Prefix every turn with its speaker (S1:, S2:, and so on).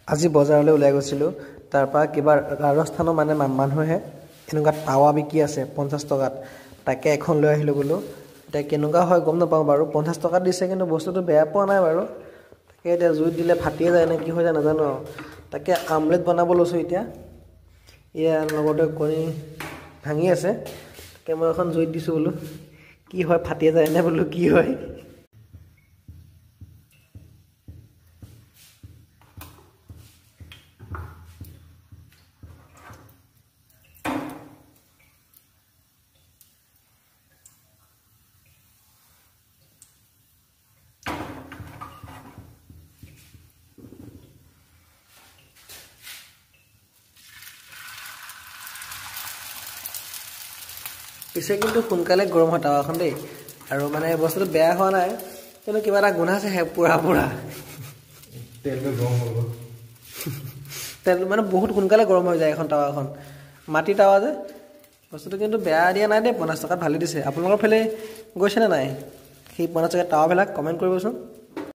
S1: আজি বজাৰলৈ ওলাই গৈছিলোঁ তাৰপৰা কিবা ৰাজস্থানৰ মানুহে এনেকুৱা টাৱা বিকি আছে 50 টকাত তাকে এখন লৈ আহিলোঁ বোলো এতিয়া কেনেকুৱা হয় গম নাপাওঁ বাৰু 50 টকাত দিছে কিন্তু বস্তুটো বেয়া পোৱা নাই বাৰু তাকে এতিয়া জুইত দিলে ফাটিয়ে যায় নে কি হৈ যায় নাজানো তাকে আমলেট বনাব লৈছোঁ এতিয়া ইয়াৰ লগতে কণী ভাঙি আছে তাকে মই এখন জুইত দিছোঁ বোলো কি হয় ফাটিয়ে যায় নে বোলো কি হয় পিছে কিন্তু সোনকালে গৰম হয় টাৱাখন দেই আৰু মানে বস্তুটো বেয়া হোৱা নাই কিন্তু কিবা এটা গোন্ধাইছে পুৰা পুৰা
S2: তেলটো গৰম হ'ব
S1: তেল মানে বহুত সোনকালে গৰম হৈ যায় এখন টাৱাখন মাটি টাৱা যে বস্তুটো কিন্তু বেয়া দিয়া নাই দেই 50 টকাত ভালেই দিছে আপোনালোকৰ ফালে গৈছেনে নাই সেই 50 টকা টাৱাবিলাক কমেণ্ট কৰিবচোন